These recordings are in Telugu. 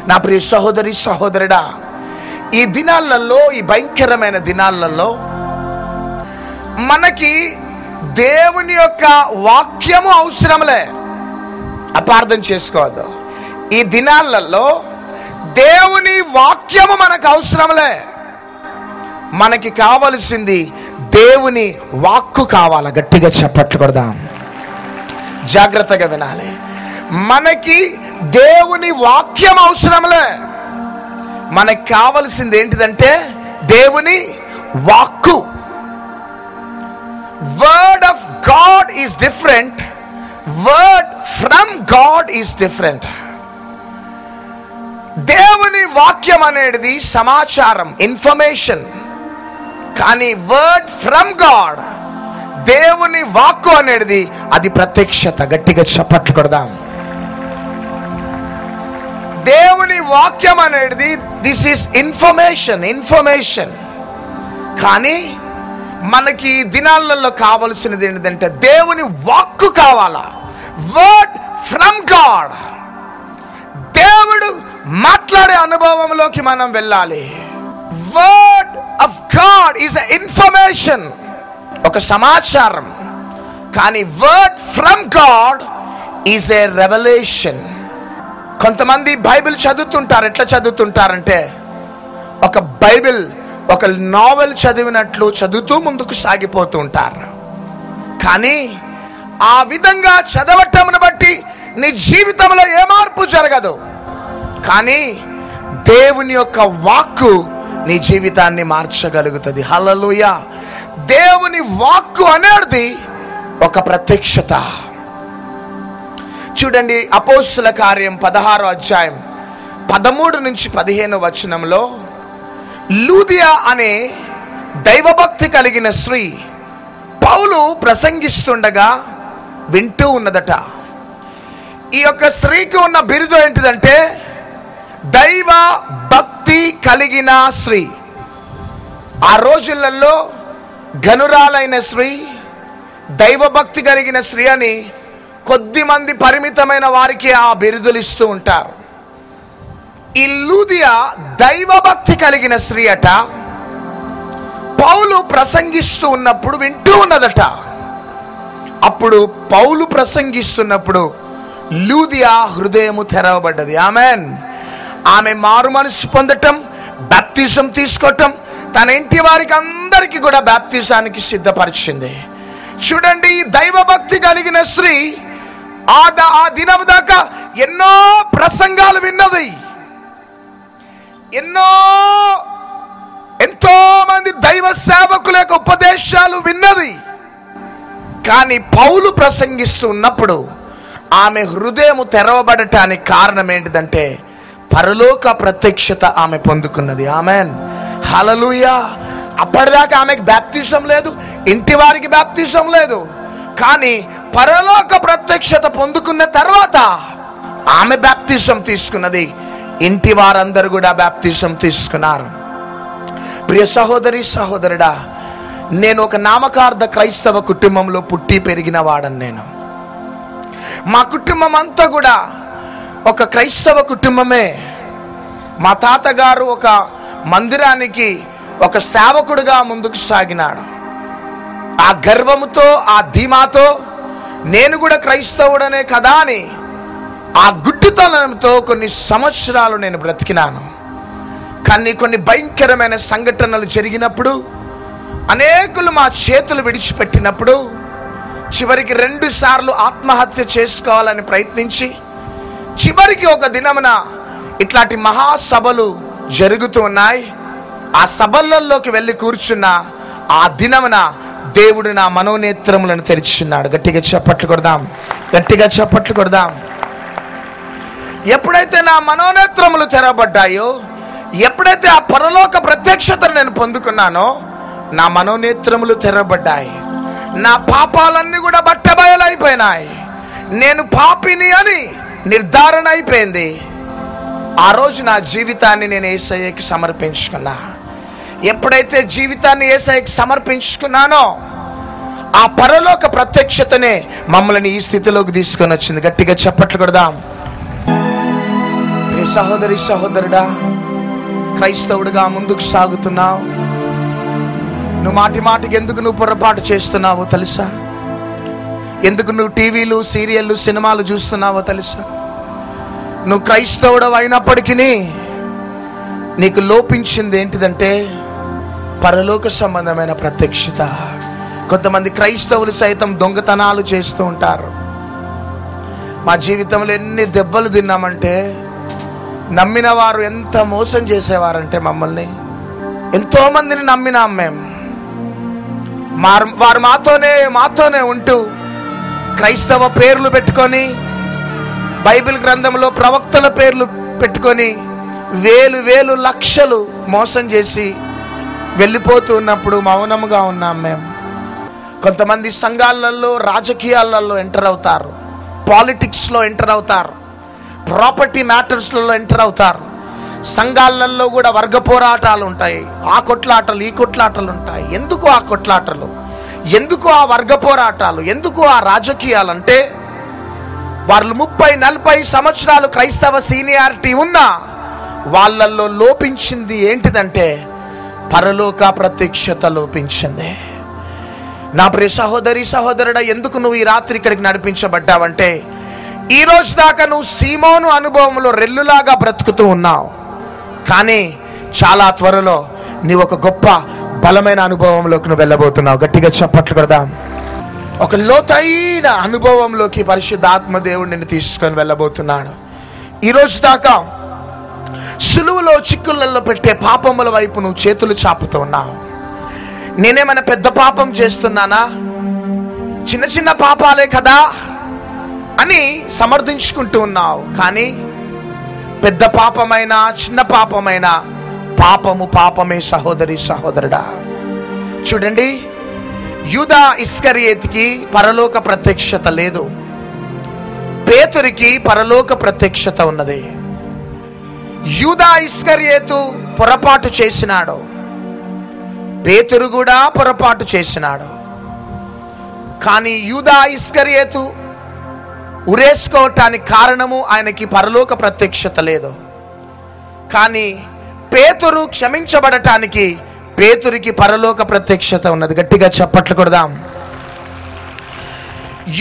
నా ప్రియ సహోదరి సహోదరుడా, ఈ దినాలలో, ఈ భయంకరమైన దినాలలో మనకి దేవుని యొక్క వాక్యము అవసరంలే. అపార్థం చేసుకోవద్దు. ఈ దినాలలో దేవుని వాక్యము మనకు అవసరంలే. మనకి కావలసింది దేవుని వాక్కు కావాల. గట్టిగా చప్పట్లు కొడదాం. జాగ్రత్తగా వినాలి. మనకి దేవుని వాక్యం అవసరంలే. మనకి కావలసింది ఏంటిదంటే దేవుని వాక్కు. Word of God is different, word from God is different. దేవుని వాక్యం అనేది సమాచారం, ఇన్ఫర్మేషన్. కానీ వర్డ్ ఫ్రమ్ గాడ్, దేవుని వాక్కు అనేది అది ప్రత్యక్షత. గట్టిగా చప్పట్లు కొడదాం. దేవుని వాక్యం అనేది దిస్ ఈస్ ఇన్ఫర్మేషన్. కానీ మనకి దినాలలో కావలసినది ఏంటంటే దేవుని వాక్కు కావాలా. Word from God. దేవుడు మాట్లాడే అనుభవంలోకి మనం వెళ్ళాలి. Word of God is a information, ఒక సమాచారం. కానీ word from God is a revolution. కొంతమంది బైబిల్ చదువుతుంటారు. ఎట్లా చదువుతుంటారంటే ఒక బైబిల్, ఒక నావెల్ చదివినట్లు చదువుతూ ముందుకు సాగిపోతూ ఉంటారు. కానీ ఆ విధంగా చదవటమును బట్టి నీ జీవితంలో ఏ మార్పు జరగదు. కానీ దేవుని యొక్క వాక్కు నీ జీవితాన్ని మార్చగలుగుతుంది. హల్లెలూయా. దేవుని వాక్కు అనేది ఒక ప్రత్యక్షత. చూడండి, అపోస్తుల కార్యం 16వ అధ్యాయం 13 నుంచి 15 వచనంలో లూదియా అనే దైవభక్తి కలిగిన స్త్రీ పౌలు ప్రసంగిస్తుండగా వింటూ ఉన్నదట. ఈ యొక్క స్త్రీకి ఉన్న బిరుదు ఏంటిదంటే దైవ భక్తి కలిగిన స్త్రీ. ఆ రోజులలో ఘనురాలైన స్త్రీ, దైవభక్తి కలిగిన స్త్రీ అని కొద్ది మంది పరిమితమైన వారికి ఆ బిరుదులు ఇస్తూ ఉంటారు. ఈ లూదియా దైవభక్తి కలిగిన స్త్రీ అట. పౌలు ప్రసంగిస్తూ ఉన్నప్పుడు వింటూ ఉన్నదట. అప్పుడు పౌలు ప్రసంగిస్తున్నప్పుడు లూదియా హృదయము తెరవబడ్డది. ఆమెన్. ఆమె మారు మనసు పొందటం, బాప్తిజం తీసుకోవటం, తన ఇంటి వారికి అందరికీ కూడా బాప్తిజానికి సిద్ధపరిచింది. చూడండి, దైవభక్తి కలిగిన స్త్రీ ఆ దినం దాకా ఎన్నో ప్రసంగాలు విన్నది, ఎంతో మంది దైవ సేవకుల యొక్క ఉపదేశాలు విన్నది. కానీ పౌలు ప్రసంగిస్తూ ఉన్నప్పుడు ఆమె హృదయము తెరవబడటానికి కారణం ఏంటిదంటే పరలోక ప్రత్యక్షత ఆమె పొందుకున్నది. ఆమెన్. హల్లెలూయా. అప్పటిదాకా ఆమెకు బాప్తిజం లేదు, ఇంటి వారికి బాప్తిజం లేదు. కానీ పరలోక ప్రత్యక్షత పొందుకున్న తర్వాత ఆమె బాప్తిజం తీసుకున్నది, ఇంటి వారందరూ కూడా బాప్తిజం తీసుకున్నారు. ప్రియ సహోదరి సహోదరుడా, నేను ఒక నామకార్థ క్రైస్తవ కుటుంబంలో పుట్టి పెరిగిన వాడను. నేను, మా కుటుంబం అంతా కూడా ఒక క్రైస్తవ కుటుంబమే. మా తాతగారు ఒక మందిరానికి ఒక సేవకుడుగా ముందుకు సాగినాడు. ఆ గర్వముతో, ఆ ధీమాతో నేను కూడా క్రైస్తవుడనే కదా అని ఆ గుడ్డితనంతో కొన్ని సంవత్సరాలు నేను బ్రతికినాను. కానీ కొన్ని భయంకరమైన సంఘటనలు జరిగినప్పుడు, అనేకులు మా చేతులు విడిచిపెట్టినప్పుడు, చివరికి 2 సార్లు ఆత్మహత్య చేసుకోవాలని ప్రయత్నించి, చివరికి ఒక దినమున ఇట్లాంటి మహాసభలు జరుగుతూ ఉన్నాయి. ఆ సభలలోకి వెళ్ళి కూర్చున్న ఆ దినమున దేవుడు నా మనోనేత్రములను తెరిచిన్నాడు. గట్టిగా చప్పట్లు కొడదాం, గట్టిగా చప్పట్లు కొడదాం. ఎప్పుడైతే నా మనోనేత్రములు తెరవబడ్డాయో, ఎప్పుడైతే ఆ పరలోక ప్రత్యక్షతను నేను పొందుకున్నానో, నా మనోనేత్రములు తెరవబడ్డాయి. నా పాపాలన్నీ కూడా బట్టబయలైపోయినాయి. నేను పాపిని అని నిర్ధారణ అయిపోయింది. ఆ రోజు నా జీవితాన్ని నేను యేసయ్యకి సమర్పించుకున్నా. ఎప్పుడైతే జీవితాన్ని యేసయ్యకి సమర్పించుకున్నానో, ఆ పరలోక ప్రత్యక్షతనే మమ్మల్ని ఈ స్థితిలోకి తీసుకొని వచ్చింది. గట్టిగా చప్పట్లు కొడదాం. సహోదరి సహోదరుడా, క్రైస్తవుడిగా ముందుకు సాగుతున్నావు. నువ్వు మాటి మాటికి ఎందుకు నువ్వు పొరపాటు చేస్తున్నావో తెలుసా? ఎందుకు నువ్వు టీవీలు, సీరియళ్ళు, సినిమాలు చూస్తున్నావో తెలుసా? నువ్వు క్రైస్తవుడు అయినప్పటికీ నీకు లోపించింది ఏంటిదంటే పరలోక సంబంధమైన ప్రత్యక్షత. కొంతమంది క్రైస్తవులు సైతం దొంగతనాలు చేస్తూ ఉంటారు. మా జీవితంలో ఎన్ని దెబ్బలు తిన్నామంటే, నమ్మిన వారు ఎంత మోసం చేసేవారంటే మమ్మల్ని, ఎంతో మందిని నమ్మినాం మేము. వారు మాతోనే ఉంటూ క్రైస్తవ పేర్లు పెట్టుకొని, బైబిల్ గ్రంథంలో ప్రవక్తల పేర్లు పెట్టుకొని వేలు లక్షలు మోసం చేసి వెళ్ళిపోతూ ఉన్నప్పుడు మౌనముగా ఉన్నాం మేము. కొంతమంది సంఘాలలో, రాజకీయాలలో ఎంటర్ అవుతారు, పాలిటిక్స్లో ఎంటర్ అవుతారు, ప్రాపర్టీ మ్యాటర్స్లలో ఎంటర్ అవుతారు. సంఘాలలో కూడా వర్గ పోరాటాలు ఉంటాయి, ఆ కొట్లాటలు ఈ కొట్లాటలు ఉంటాయి. ఎందుకు ఆ కొట్లాటలు, ఎందుకు ఆ వర్గ పోరాటాలు, ఎందుకు ఆ రాజకీయాలు అంటే వాళ్ళు 30-40 సంవత్సరాలు క్రైస్తవ సీనియారిటీ ఉన్నా వాళ్ళల్లో లోపించింది ఏంటిదంటే పరలోక ప్రత్యక్షత లోపించింది. నా ప్రియ సహోదరి సహోదరుడా, ఎందుకు నువ్వు ఈ రాత్రి ఇక్కడికి నడిపించబడ్డావంటే ఈ రోజు దాకా నువ్వు సీమోను అనుభవంలో రెల్లులాగా బ్రతుకుతూ ఉన్నావు. కానీ చాలా త్వరలో నీవు ఒక గొప్ప బలమైన అనుభవంలోకి నువ్వు వెళ్ళబోతున్నావు. గట్టిగా చప్పట్లు కొడదాం. ఒక లోతైన అనుభవంలోకి పరిశుద్ధాత్మ దేవుడు నిన్ను తీసుకొని వెళ్ళబోతున్నాడు. ఈ రోజు దాకా సులువులో చిక్కులలో పెట్టే పాపముల వైపు నువ్వు చేతులు చాపుతూ ఉన్నావు. నేనేమైనా పెద్ద పాపం చేస్తున్నానా, చిన్న చిన్న పాపాలే కదా అని సమర్థించుకుంటూ ఉన్నావు. కానీ పెద్ద పాపమైనా చిన్న పాపమైనా పాపము పాపమే సహోదరి సహోదరుడా. చూడండి, యూదా ఇస్కరియోతుకి పరలోక ప్రత్యక్షత లేదు, పేతురికి పరలోక ప్రత్యక్షత ఉన్నది. యూదా ఇస్కరియోతు పొరపాటు చేసినాడు, పేతురు కూడా పొరపాటు చేసినాడు. కానీ యూదా ఇస్కరియోతు ఉరేసుకోవటానికి కారణము ఆయనకి పరలోక ప్రత్యక్షత లేదు. కానీ పేతురు క్షమించబడటానికి పేతురికి పరలోక ప్రత్యక్షత ఉన్నది. గట్టిగా చప్పట్లు కొడదాం.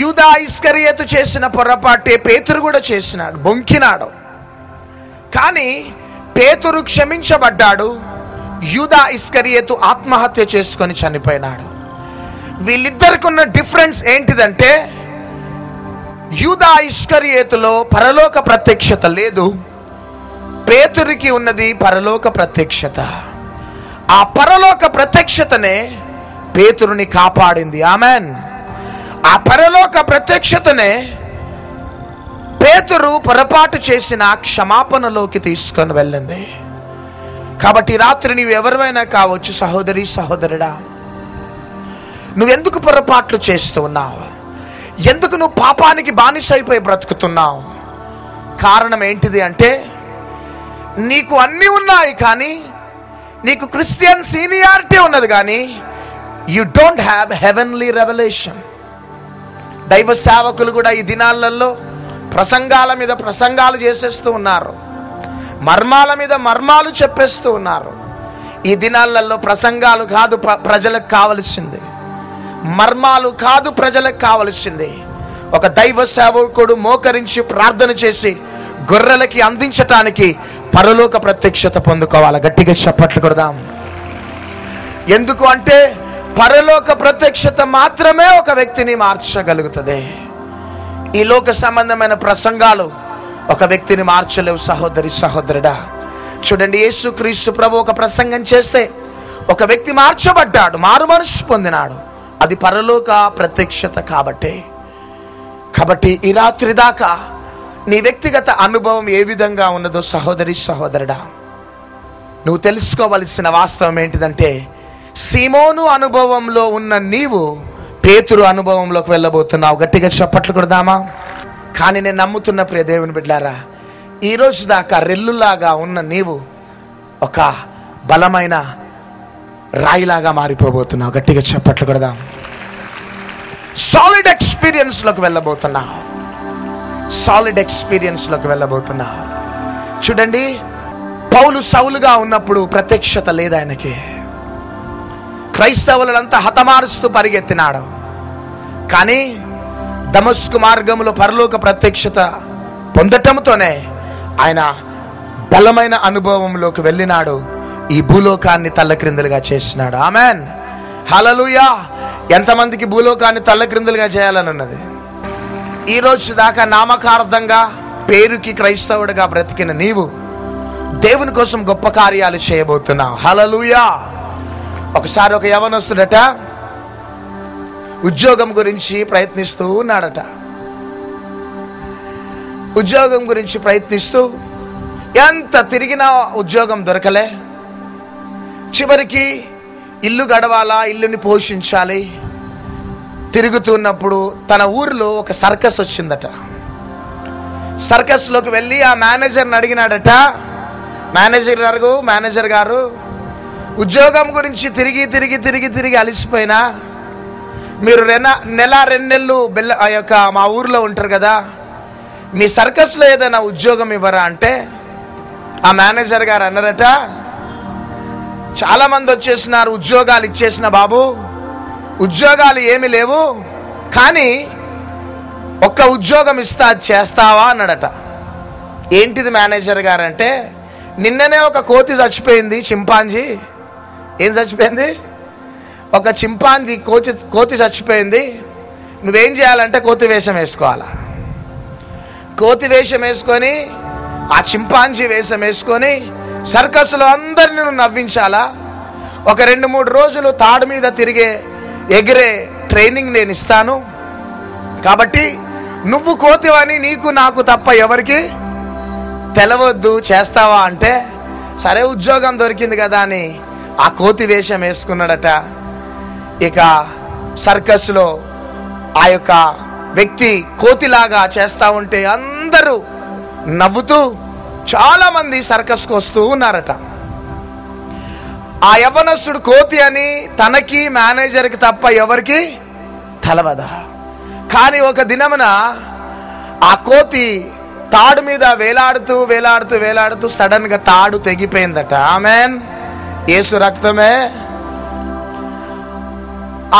యూదా ఇస్కరియోతు చేసిన పొరపాటే పేతురు కూడా చేసినాడు, బొంకినాడు. కానీ పేతురు క్షమించబడ్డాడు, యూదా ఇస్కరియోతు ఆత్మహత్య చేసుకొని చనిపోయినాడు. వీళ్ళిద్దరికి ఉన్న డిఫరెన్స్ ఏంటిదంటే యూదా ఇస్కరియోతులో పరలోక ప్రత్యక్షత లేదు, పేతురికి ఉన్నది పరలోక ప్రత్యక్షత. ఆ పరలోక ప్రత్యక్షతనే పేతురుని కాపాడింది. ఆమెన్. ఆ పరలోక ప్రత్యక్షతనే పేతురు పొరపాటు చేసిన క్షమాపణలోకి తీసుకొని వెళ్ళింది. కాబట్టి రాత్రి నీవు ఎవరివైనా కావచ్చు సహోదరి సహోదరుడా, నువ్వెందుకు పొరపాట్లు చేస్తూ ఉన్నావు? ఎందుకు నువ్వు పాపానికి బానిసైపోయి బ్రతుకుతున్నావు? కారణం ఏంటిది అంటే నీకు అన్నీ ఉన్నాయి, కానీ నీకు క్రిస్టియన్ సీనియారిటీ ఉన్నది, కానీ you don't have heavenly revolution. దైవ సేవకులు కూడా ఈ దినాలలో ప్రసంగాల మీద ప్రసంగాలు చేసేస్తూ ఉన్నారు, మర్మాల మీద మర్మాలు చెప్పేస్తూ ఉన్నారు. ఈ దినాలలో ప్రసంగాలు కాదు ప్రజలకు కావలసింది, మర్మాలు కాదు ప్రజలకు కావలసింది. ఒక దైవ సేవకుడు మోకరించి ప్రార్థన చేసి గొర్రెలకి అందించటానికి పరలోక ప్రత్యక్షత పొందుకోవాలి. గట్టిగా చప్పట్లు కొడదాం. ఎందుకు అంటే పరలోక ప్రత్యక్షత మాత్రమే ఒక వ్యక్తిని మార్చగలుగుతుంది. ఈ లోక సంబంధమైన ప్రసంగాలు ఒక వ్యక్తిని మార్చలేవు సహోదరి సహోదరుడా. చూడండి, యేసుక్రీస్తు ప్రభు ఒక ప్రసంగం చేస్తే ఒక వ్యక్తి మార్చబడ్డాడు, మారు మనసు పొందినాడు. అది పరలోక ప్రత్యక్షత. కాబట్టి ఈ రాత్రి దాకా నీ వ్యక్తిగత అనుభవం ఏ విధంగా ఉన్నదో సహోదరి సహోదరుడా, నువ్వు తెలుసుకోవలసిన వాస్తవం ఏంటిదంటే సీమోను అనుభవంలో ఉన్న నీవు పేతురు అనుభవంలోకి వెళ్ళబోతున్నావు. గట్టిగా చప్పట్లు కొడదామా? కానీ నేను నమ్ముతున్న ప్రియ దేవుని బిడ్డలారా, ఈ రోజు దాకా రెల్లులాగా ఉన్న నీవు ఒక బలమైన రాయిలాగా మారిపోబోతున్నావు. గట్టిగా చప్పట్లు కొడదాం. సాలిడ్ ఎక్స్పీరియన్స్ లోకి వెళ్ళబోతున్నావు. చూడండి, పౌలు సౌలుగా ఉన్నప్పుడు ప్రత్యక్షత లేదు ఆయనకి. క్రైస్తవులంతా హతమారుస్తూ పరిగెత్తినాడు. కానీ దమస్కు మార్గంలో పరలోక ప్రత్యక్షత పొందటంతోనే ఆయన బలమైన అనుభవంలోకి వెళ్ళినాడు. ఈ భూలోకాన్ని తల్లక్రిందులుగా చేసినాడు. ఆమెన్, హల్లెలూయా. ఎంతమందికి భూలోకాన్ని తల్లక్రిందులుగా చేయాలని ఉన్నది? ఈ రోజు దాకా నామకార్థంగా పేరుకి క్రైస్తవుడిగా బ్రతికిన నీవు దేవుని కోసం గొప్ప కార్యాలు చేయబోతున్నావు. హల్లెలూయా. ఒకసారి ఒక యవనస్తుడట ఉద్యోగం గురించి ప్రయత్నిస్తూ ఉన్నాడట. ఉద్యోగం గురించి ప్రయత్నిస్తూ ఎంత తిరిగినా ఉద్యోగం దొరకలే. చివరికి ఇల్లు గడవాలా, ఇల్లుని పోషించాలి. తిరుగుతున్నప్పుడు తన ఊరిలో ఒక సర్కస్ వచ్చిందట. సర్కస్లోకి వెళ్ళి ఆ మేనేజర్ని అడిగినాడట, మేనేజర్ గారు ఉద్యోగం గురించి తిరిగి తిరిగి తిరిగి తిరిగి అలిసిపోయినా మీరు నెల 2 నెలలు ఆ యొక్క మా ఊర్లో ఉంటారు కదా, మీ సర్కస్లో ఏదైనా ఉద్యోగం ఇవ్వరా అంటే ఆ మేనేజర్ గారు అన్నారట, చాలా మంది వచ్చేసినారు, ఉద్యోగాలు ఇచ్చేసిన బాబు, ఉద్యోగాలు ఏమీ లేవు, కానీ ఒక్క ఉద్యోగం ఇస్తా, చేస్తావా అన్నాడట. ఏంటిది మేనేజర్ గారు అంటే, నిన్ననే ఒక కోతి చచ్చిపోయింది, చింపాంజీ. ఏం చచ్చిపోయింది? ఒక చింపాంజీ కోతి చచ్చిపోయింది. నువ్వేం చేయాలంటే కోతి వేషం వేసుకోవాలా. కోతి వేషం వేసుకొని ఆ చింపాంజీ వేషం వేసుకొని సర్కస్లో అందరిని నువ్వు నవ్వించాలా. ఒక 2-3 రోజులు తాడు మీద ఎగిరే ట్రైనింగ్ నేను ఇస్తాను. కాబట్టి నువ్వు కోతివని నీకు నాకు తప్ప ఎవరికి తెలవద్దు, చేస్తావా అంటే, సరే ఉద్యోగం దొరికింది కదా అని ఆ కోతి వేషం వేసుకున్నాడట. ఇక సర్కస్లో ఆ యొక్క వ్యక్తి కోతిలాగా చేస్తా ఉంటే అందరూ నవ్వుతూ చాలా మంది సర్కస్కు వస్తూ ఉన్నారట. ఆ యవనస్తుడు కోతి అని తనకి మేనేజర్కి తప్ప ఎవరికి తెలవదా. కానీ ఒక దినమున ఆ కోతి తాడు మీద వేలాడుతూ వేలాడుతూ వేలాడుతూ సడన్ గా తాడు తెగిపోయిందట. ఆమెన్, యేసు రక్తమే.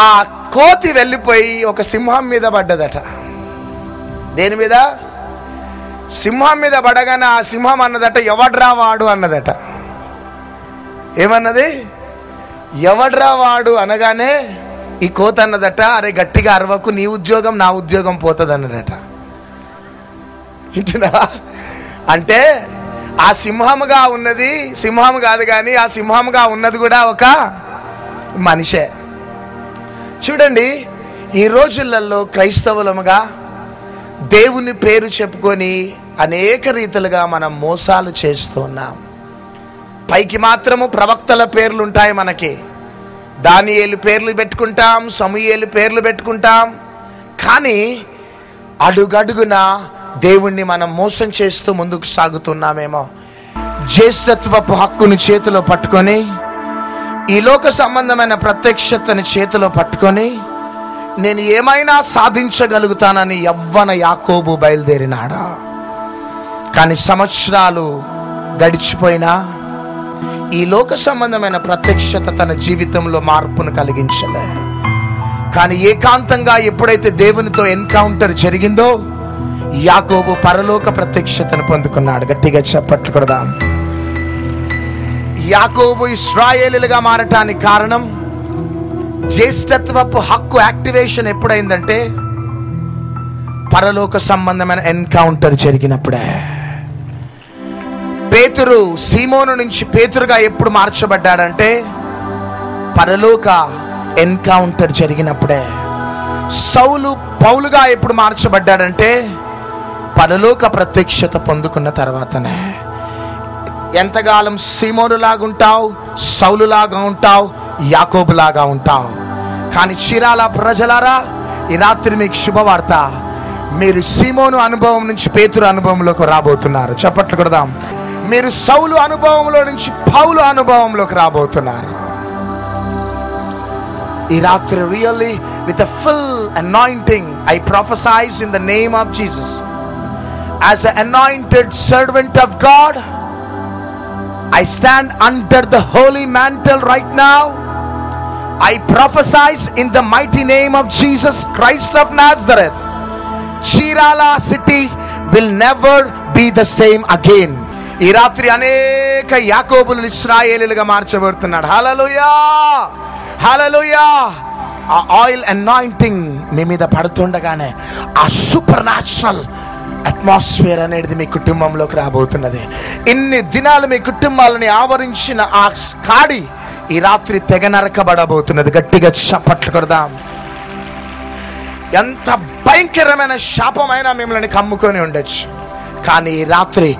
ఆ కోతి వెళ్ళిపోయి ఒక సింహం మీద పడ్డదట. దేని మీద? సింహం మీద పడగానే ఆ సింహం అన్నదట, ఎవడ్రా వాడు అన్నదట. ఏమన్నది? ఎవడ్రా వాడు అనగానే ఈ కోతి అన్నదట, అరే గట్టిగా అరవకు, నీ ఉద్యోగం నా ఉద్యోగం పోతుంది అన్నదట. ఇంటున్నావా? అంటే ఆ సింహముగా ఉన్నది సింహం కాదు, కానీ ఆ సింహముగా ఉన్నది కూడా ఒక మనిషే. చూడండి, ఈ రోజులలో క్రైస్తవులముగా దేవుని పేరు చెప్పుకొని అనేక రీతిలుగా మనం మోసాలు చేస్తూ ఉన్నాం. పైకి మాత్రము ప్రవక్తల పేర్లు ఉంటాయి మనకి, దానియేలు పేర్లు పెట్టుకుంటాం, సమూయేలు పేర్లు పెట్టుకుంటాం. కానీ అడుగడుగున దేవుణ్ణి మనం మోసం చేస్తూ ముందుకు సాగుతున్నామేమో. జ్యేష్ఠత్వపు హక్కుని చేతిలో పట్టుకొని, ఈ లోక సంబంధమైన ప్రత్యక్షతని చేతిలో పట్టుకొని నేను ఏమైనా సాధించగలుగుతానని యవ్వన యాకోబు బయలుదేరినాడా. కానీ సంవత్సరాలు గడిచిపోయినా ఈ లోక సంబంధమైన ప్రత్యక్షత తన జీవితంలో మార్పును కలిగించలే. కానీ ఏకాంతంగా ఎప్పుడైతే దేవునితో ఎన్కౌంటర్ జరిగిందో యాకోబు పరలోక ప్రత్యక్షతను పొందుకున్నాడు. గట్టిగా చప్పట్లు కొడదాం. యాకోబు ఇశ్రాయేలుగా మారటానికి కారణం జ్యేష్ఠత్వపు హక్కు యాక్టివేషన్ ఎప్పుడైందంటే పరలోక సంబంధమైన ఎన్కౌంటర్ జరిగినప్పుడే. పేతురు సీమోను నుంచి పేతురుగా ఎప్పుడు మార్చబడ్డాడంటే పరలోక ఎన్కౌంటర్ జరిగినప్పుడే. సౌలు పౌలుగా ఎప్పుడు మార్చబడ్డాడంటే పరలోక ప్రత్యక్షత పొందుకున్న తర్వాతనే. ఎంతకాలం సీమోనులాగుంటావు, సౌలులాగా ఉంటావు, యాకోబులాగా ఉంటావు. కానీ చీరాల ప్రజలారా, ఈ రాత్రి మీకు శుభవార్త, మీరు సీమోను అనుభవం నుంచి పేతురు అనుభవంలోకి రాబోతున్నారు. చప్పట్లు కొడదాం. మీరు సౌలు అనుభవంలో నుంచి పౌలు అనుభవంలోకి రాబోతున్నారు. ఈ రాత్రి really with a full anointing I prophesize in the name of Jesus. as an anointed servant of God, I stand under the holy mantle right now. I prophesy in the mighty name of Jesus Christ of Nazareth, Chirala city will never be the same again. ఈ రాత్రి అనేక యాకోబులు ఇశ్రాయేలీలుగా మార్చబడుతున్నాడు. హల్లెలూయా, హల్లెలూయా. ఆ ఆయిల్ అనాయింటింగ్ మీ మీద పడుతుండగానే ఆ సూపర్ న్యాచురల్ అట్మాస్ఫియర్ అనేది మీ కుటుంబంలోకి రాబోతున్నది. ఇన్ని దినాలు మీ కుటుంబాలని ఆవరించిన ఆ కాడి ఈ రాత్రి తెగ నరకబడబోతున్నది. గట్టిగా చప్పట్లు కొడదాం. ఎంత భయంకరమైన శాపమైనా మిమ్మల్ని కమ్ముకొని ఉండొచ్చు, కానీ ఈ రాత్రి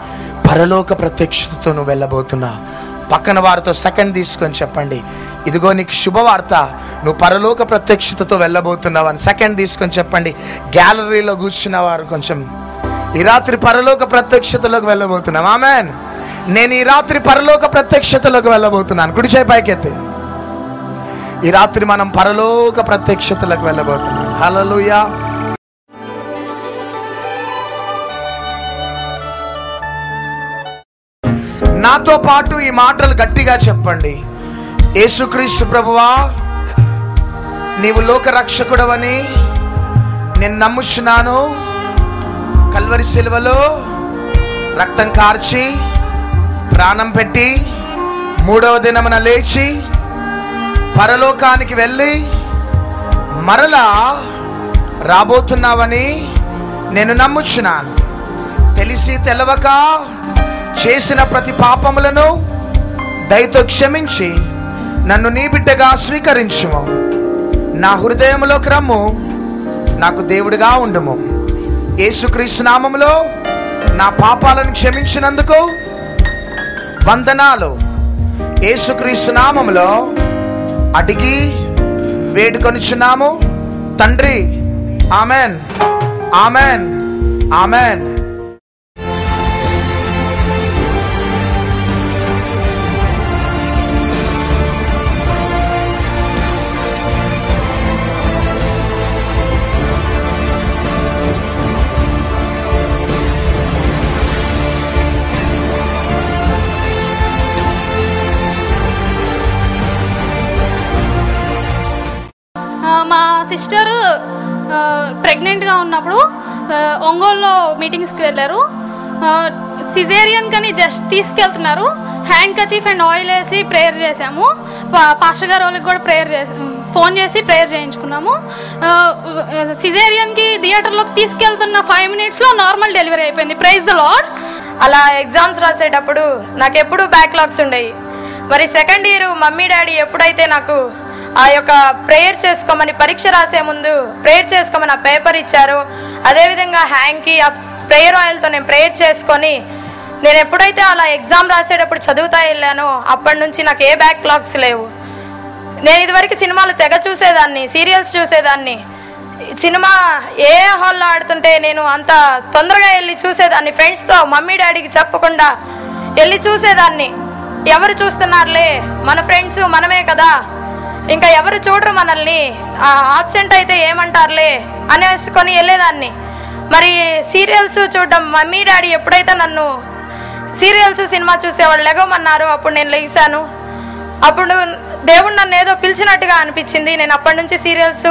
పరలోక ప్రత్యక్షతతో నువ్వు వెళ్ళబోతున్నావు. పక్కన వారితో సెకండ్ తీసుకొని చెప్పండి, ఇదిగో నీకు శుభవార్త, నువ్వు పరలోక ప్రత్యక్షతతో వెళ్ళబోతున్నావు అని సెకండ్ తీసుకొని చెప్పండి. గ్యాలరీలో కూర్చున్న వారు కొంచెం, ఈ రాత్రి పరలోక ప్రత్యక్షతలోకి వెళ్ళబోతున్నాం. ఆమేన్. నేను ఈ రాత్రి పరలోక ప్రత్యక్షతలోకి వెళ్ళబోతున్నాను. కుడి చేయి పైకెత్తి. ఈ రాత్రి మనం పరలోక ప్రత్యక్షతలోకి వెళ్ళబోతున్నాం. హల్లెలూయా. నాతో పాటు ఈ మాటలు గట్టిగా చెప్పండి. యేసుక్రీస్తు ప్రభువా, నీవు లోక రక్షకుడవని నేను నమ్ముచున్నాను. కల్వరి శిలువలో రక్తం కార్చి ప్రాణం పెట్టి మూడవ దినమున లేచి పరలోకానికి వెళ్ళి మరలా రాబోతున్నావని నేను నమ్ముచున్నాను. తెలిసి తెలవక చేసిన ప్రతి పాపములను దయతో క్షమించి నన్ను నీ బిడ్డగా స్వీకరించుము. నా హృదయములోకి రమ్ము, నాకు దేవుడిగా ఉండుము. యేసుక్రీస్తు నామములో నా పాపాలను క్షమించినందుకు వందనాలు. యేసుక్రీస్తు నామములో అడిగి వేడుకొనిచున్నాము తండ్రి. Amen, amen, amen. మా సిస్టర్ ప్రెగ్నెంట్గా ఉన్నప్పుడు ఒంగోలులో మీటింగ్స్కి వెళ్ళారు. సిజేరియన్ కని జస్ట్ తీసుకెళ్తున్నారు. హ్యాండ్ కచీఫ్ అండ్ ఆయిల్ వేసి ప్రేయర్ చేసాము. పాస్టర్ గారు వాళ్ళకి కూడా ఫోన్ చేసి ప్రేయర్ చేయించుకున్నాము. సిజేరియన్కి థియేటర్లోకి తీసుకెళ్తున్న 5 minutes నార్మల్ డెలివరీ అయిపోయింది. Praise the lord. అలా ఎగ్జామ్స్ రాసేటప్పుడు నాకు ఎప్పుడు బ్యాక్లాగ్స్ ఉండేవి. మరి సెకండ్ ఇయర్ మమ్మీ డాడీ ఎప్పుడైతే నాకు ఆ యొక్క ప్రేయర్ చేసుకోమని పరీక్ష రాసే ముందు ప్రేయర్ చేసుకోమని ఆ పేపర్ ఇచ్చారు, అదేవిధంగా హ్యాండ్కి ఆ ప్రేయర్ ఆయిల్తో నేను ప్రేయర్ చేసుకొని నేను ఎప్పుడైతే అలా ఎగ్జామ్ రాసేటప్పుడు చదువుతా వెళ్ళానో అప్పటి నుంచి నాకు ఏ బ్యాక్లాగ్స్ లేవు. నేను ఇదివరకు సినిమాలు తెగ చూసేదాన్ని, సీరియల్స్ చూసేదాన్ని. సినిమా ఏ హాల్లో ఆడుతుంటే నేను అంత తొందరగా వెళ్ళి చూసేదాన్ని. ఫ్రెండ్స్తో మమ్మీ డాడీకి చెప్పకుండా వెళ్ళి చూసేదాన్ని. ఎవరు చూస్తున్నారులే, మన ఫ్రెండ్స్ మనమే కదా, ఇంకా ఎవరు చూడరు మనల్ని, ఆబ్సెంట్ అయితే ఏమంటారులే అనేసుకొని వెళ్ళేదాన్ని. మరి సీరియల్స్ చూడడం మమ్మీ డాడీ ఎప్పుడైతే నన్ను సీరియల్స్ సినిమా చూసేవాళ్ళు లెగమన్నారు, అప్పుడు నేను లెగిసాను. అప్పుడు దేవుడు నన్ను ఏదో పిలిచినట్టుగా అనిపించింది. నేను అప్పటి నుంచి సీరియల్స్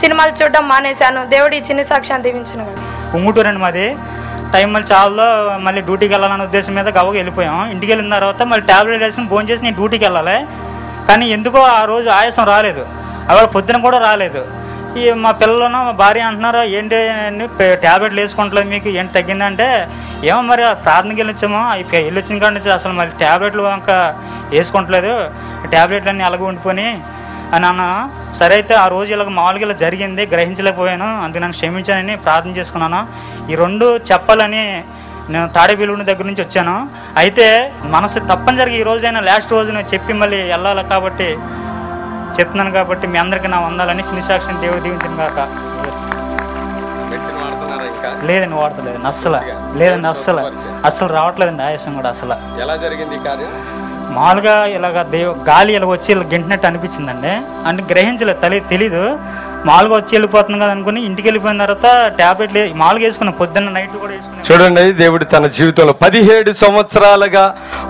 సినిమాలు చూడడం మానేశాను. దేవుడి చిన్న సాక్ష్యాన్ని దీవించును. ఉంగుటూరు అండి మాది. టైం మళ్ళీ చాలా మళ్ళీ డ్యూటీకి వెళ్ళాలనే ఉద్దేశం మీద గవ్వగా వెళ్ళిపోయాం. ఇంటికి వెళ్ళిన తర్వాత మళ్ళీ ట్యాబ్లెట్ వేసుకుని ఫోన్ చేసి నేను డ్యూటీకి వెళ్ళాలి. కానీ ఎందుకో ఆ రోజు ఆయాసం రాలేదు, అవాళ పొద్దున కూడా రాలేదు. ఈ మా పిల్లలను మా భార్య అంటున్నారు, ఏంటి ట్యాబ్లెట్లు వేసుకుంటలేదు మీకు, ఏంటి తగ్గిందంటే, ఏమో మరి ప్రార్థనకి వెళ్ళొచ్చామో వెళ్ళొచ్చిన కాడి నుంచి అసలు మరి ట్యాబ్లెట్లు ఇంకా వేసుకుంటలేదు, ట్యాబ్లెట్లన్నీ అలాగ ఉండిపోయి అని అన్న. సరే అయితే ఆ రోజు ఇలాగ మామూలుగా ఇలా జరిగింది, గ్రహించలేకపోయాను, అందుకు నన్ను క్షమించానని ప్రార్థన చేసుకున్నాను. ఈ 2 చెప్పాలని నేను తాడేపల్లి దగ్గర నుంచి వచ్చాను. అయితే మనసు తప్పనిసరిగా ఈ రోజైనా లాస్ట్ రోజు నేను చెప్పి మళ్ళీ వెళ్ళాలి కాబట్టి చెప్తున్నాను. కాబట్టి మీ అందరికీ నా వందాలని శినిసాక్షిని దేవుడు దీవించిన కాక. లేదండి, వాడతలేదు అస్సలు. లేదండి, అస్సలు రావట్లేదండి ఆయాసం కూడా. అసలు ఎలా జరిగింది మామూలుగా ఇలాగ గాలి ఇలా వచ్చి ఇలా గింటినట్టు అనిపించిందండి. అంటే గ్రహించలేదు, తెలీదు. మామూలుగా వచ్చి వెళ్ళిపోతుంది కదా అనుకుని ఇంటికి వెళ్ళిపోయిన తర్వాత టాబ్లెట్లు మామూలుగా వేసుకున్నాను, పొద్దున్న నైట్ కూడా వేసుకున్నాను. చూడండి, దేవుడు తన జీవితంలో 17 సంవత్సరాలుగా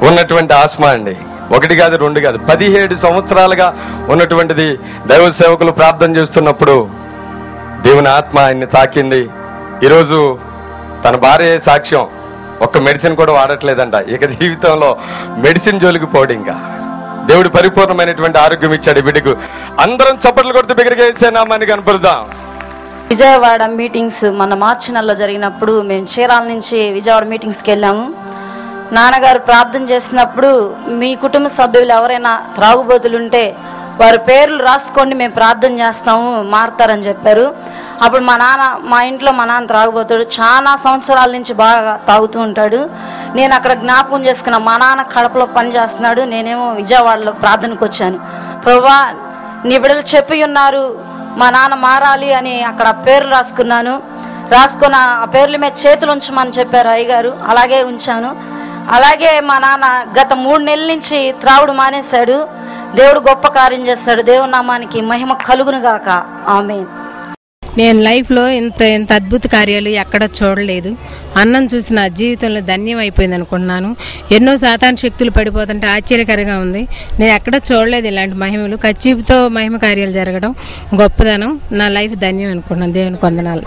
ఉన్నటువంటి ఆస్మా అండి, 1 కాదు 2 కాదు, 17 సంవత్సరాలుగా ఉన్నటువంటిది. దైవ సేవకులు ప్రార్థన చేస్తున్నప్పుడు దేవుని ఆత్మ ఆయన్ని తాకింది. ఈరోజు తన భార్య సాక్ష్యం, ఒక్క మెడిసిన్ కూడా వాడట్లేదంట. ఇక జీవితంలో మెడిసిన్ జోలికి పోడు. ఇంకా దేవుడు పరిపూర్ణమైనటువంటి ఆరోగ్యం ఇచ్చాడు బిడ్డకు. అందరం చప్పట్లు కొడుతూ బిగ్గరగా వేసే నామాన్ని కనపరుద్దాం. విజయవాడ మీటింగ్స్ మన మార్చి నెలలో జరిగినప్పుడు మేము చీరాల నుంచి విజయవాడ మీటింగ్స్కి వెళ్ళాము. నాన్నగారు ప్రార్థన చేసినప్పుడు మీ కుటుంబ సభ్యులు ఎవరైనా త్రాగుబోతులుంటే వారి పేర్లు రాసుకోండి, మేము ప్రార్థన చేస్తాము, మారుతారని చెప్పారు. అప్పుడు మా ఇంట్లో మా నాన్న త్రాగుబోతాడు, చాలా సంవత్సరాల నుంచి బాగా తాగుతూ ఉంటాడు. నేను అక్కడ జ్ఞాపకం చేసుకున్నా, మా నాన్న కడపలో పని చేస్తున్నాడు, నేనేమో విజయవాడలో ప్రార్థనకు వచ్చాను. ప్రభువా, నీ బిడ్డలు చెప్పి ఉన్నారు మా నాన్న మారాలి అని అక్కడ పేర్లు రాసుకున్నాను. రాసుకున్న ఆ పేర్ల మీద చేతులు ఉంచమని చెప్పారు అయ్యగారు, అలాగే ఉంచాను. అలాగే మా నాన్న గత 3 నెలల నుంచి త్రాగుడు మానేశాడు. దేవుడు గొప్ప కార్యం చేస్తాడు. దేవుని నామానికి మహిమ కలుగును గాక. ఆమేన్. నేను లైఫ్లో ఇంత అద్భుత కార్యాలు ఎక్కడ చూడలేదు. అన్నం చూసి నా జీవితంలో ధన్యం అయిపోయింది అనుకుంటున్నాను. ఎన్నో సాతాను శక్తులు పడిపోతుంటే ఆశ్చర్యకరంగా ఉంది. నేను ఎక్కడ చూడలేదు ఇలాంటి మహిమలు. కచ్చిపుతో మహిమ కార్యాలు జరగడం గొప్పదనం. నా లైఫ్ ధన్యం అనుకుంటున్నాను. దేవునికి వందనాలు.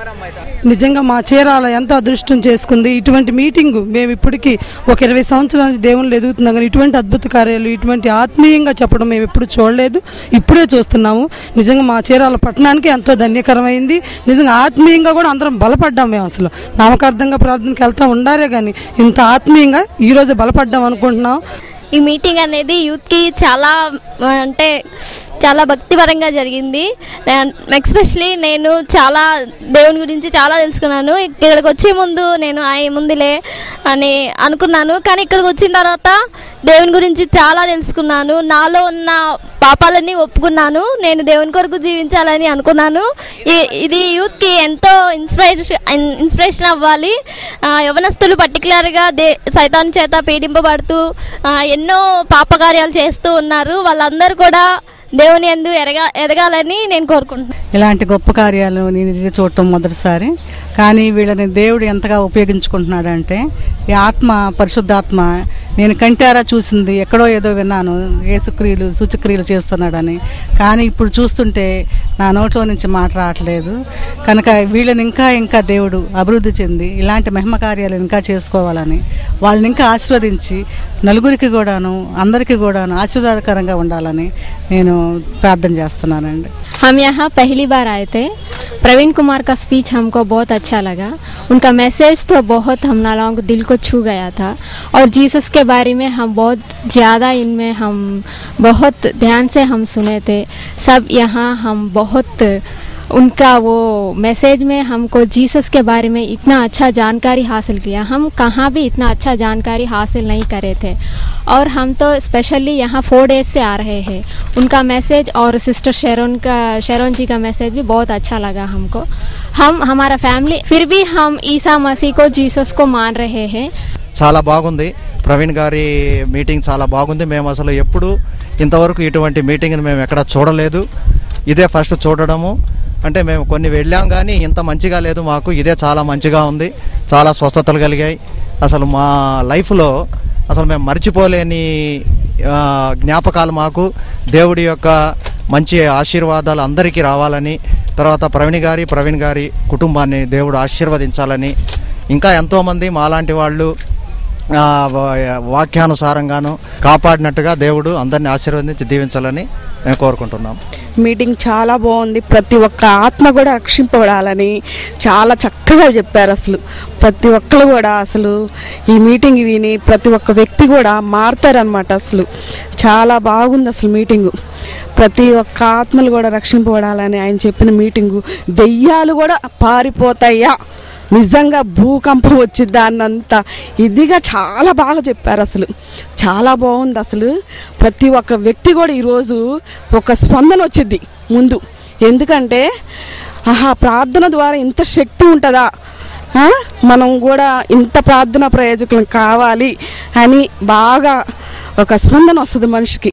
నిజంగా మా చీరాల ఎంతో అదృష్టం చేసుకుంది. ఇటువంటి మీటింగు మేము ఇప్పటికీ ఒక 20 సంవత్సరాల నుంచి దేవుళ్ళు ఎదుగుతున్నాం, కానీ ఇటువంటి అద్భుత కార్యాలు, ఇటువంటి ఆత్మీయంగా చెప్పడం మేము ఎప్పుడు చూడలేదు, ఇప్పుడే చూస్తున్నాము. నిజంగా మా చీరాల పట్టణానికి ఎంతో ధన్యకరమైంది. నిజంగా ఆత్మీయంగా కూడా అందరం బలపడ్డాం. మేము అసలు నామకార్థంగా ప్రార్థనకి వెళ్తా ఉండారే కానీ ఇంత ఆత్మీయంగా ఈ రోజు బలపడ్డాం అనుకుంటున్నాం. ఈ మీటింగ్ అనేది యూత్కి చాలా అంటే చాలా భక్తిపరంగా జరిగింది. ఎస్పెషలీ నేను చాలా దేవుని గురించి చాలా తెలుసుకున్నాను. ఇక్కడికి వచ్చే ముందు నేను ముందులే అని అనుకున్నాను, కానీ ఇక్కడికి వచ్చిన తర్వాత దేవుని గురించి చాలా తెలుసుకున్నాను. నాలో ఉన్న పాపాలన్నీ ఒప్పుకున్నాను. నేను దేవుని కొరకు జీవించాలని అనుకున్నాను. ఇది యూత్కి ఎంతో ఇన్స్పిరేషన్ అవ్వాలి. యవనస్తులు పర్టికులర్గా సైతాన్ చేత పీడింపబడుతూ ఎన్నో పాపకార్యాలు చేస్తూ ఉన్నారు. వాళ్ళందరూ కూడా దేవుని యందు ఎదగాలని నేను కోరుకుంటున్నాను. ఇలాంటి గొప్ప కార్యాలు నేను ఇది చూడటం మొదటిసారి, కానీ వీళ్ళని దేవుడు ఎంతగా ఉపయోగించుకుంటున్నాడంటే, ఈ ఆత్మ, పరిశుద్ధాత్మ నేను కంటారా చూసింది, ఎక్కడో ఏదో విన్నాను యేసుక్రియలు సూచక్రియలు చేస్తున్నాడని, కానీ ఇప్పుడు చూస్తుంటే నా నోట్లో నుంచి మాట రావట్లేదు. కనుక వీళ్ళని ఇంకా దేవుడు అభివృద్ధి చెంది ఇలాంటి మహిమ కార్యాలు ఇంకా చేసుకోవాలని, వాళ్ళని ఇంకా ఆశీర్వదించి నలుగురికి కూడాను అందరికీ కూడాను ఆశీర్వాదకరంగా ఉండాలని నేను ప్రార్థన చేస్తున్నానండి. हम यहाँ पहली बार आए थे. प्रवीण कुमार का स्पीच हमको बहुत अच्छा लगा. उनका मैसेज तो बहुत हम लोगों को दिल को छू गया था, और जीसस के बारे में हम बहुत ज़्यादा इनमें हम बहुत ध्यान से हम सुने थे. सब यहाँ हम बहुत उनका वो मैसेज में हमको जीसस के बारे में इतना अच्छा जानकारी हासिल किया. हम कहाँ भी इतना अच्छा जानकारी हासिल नहीं करे थे, और हम तो स्पेशली यहाँ 4 डेज से आ रहे हैं. उनका मैसेज और सिस्टर शेरोन जी का मैसेज भी बहुत अच्छा लगा हमको. हमारा फैमिली फिर भी हम ईसा मसीह को जीसस को मान रहे हैं. చాలా బాగుంది. ప్రవీణ్ గారి మీటింగ్ చాలా బాగుంది. మేము అసలు ఎప్పుడు ఇంతవరకు ఇటువంటి మీటింగ్ని మేము ఎక్కడ చూడలేదు. ఇదే ఫస్ట్ చూడడము. అంటే మేము కొన్ని వెళ్ళాం కానీ ఇంత మంచిగా లేదు మాకు. ఇదే చాలా మంచిగా ఉంది. చాలా స్వస్థతలు కలిగాయి. అసలు మా లైఫ్లో అసలు మేము మర్చిపోలేని జ్ఞాపకాలు మాకు. దేవుడి యొక్క మంచి ఆశీర్వాదాలు అందరికీ రావాలని, తర్వాత ప్రవీణ్ గారి కుటుంబాన్ని దేవుడు ఆశీర్వదించాలని, ఇంకా ఎంతోమంది మాలాంటి వాళ్ళు వాక్యానుసారంగాను కాపాడినట్టుగా దేవుడు అందరినీ ఆశీర్వదించి దీవించాలని మేము కోరుకుంటున్నాం. మీటింగ్ చాలా బాగుంది. ప్రతి ఒక్క ఆత్మ కూడా రక్షింపబడాలని చాలా చక్కగా చెప్పారు. అసలు ప్రతి ఒక్కరు కూడా అసలు ఈ మీటింగ్ విని ప్రతి ఒక్క వ్యక్తి కూడా మారుతారనమాట. అసలు చాలా బాగుంది అసలు మీటింగు. ప్రతి ఒక్క ఆత్మలు కూడా రక్షింపబడాలని ఆయన చెప్పిన మీటింగు. దెయ్యాలు కూడా పారిపోతాయా, నిజంగా భూకంపం వచ్చిద్దా అన్నంత ఇదిగా చాలా బాగా చెప్పారు. అసలు చాలా బాగుంది. అసలు ప్రతి ఒక్క వ్యక్తి కూడా ఈరోజు ఒక స్పందన వచ్చింది ముందు. ఎందుకంటే ప్రార్థన ద్వారా ఇంత శక్తి ఉంటుందా, మనం కూడా ఇంత ప్రార్థన ప్రయోజకులు కావాలి అని బాగా ఒక స్పందన వస్తుంది మనిషికి.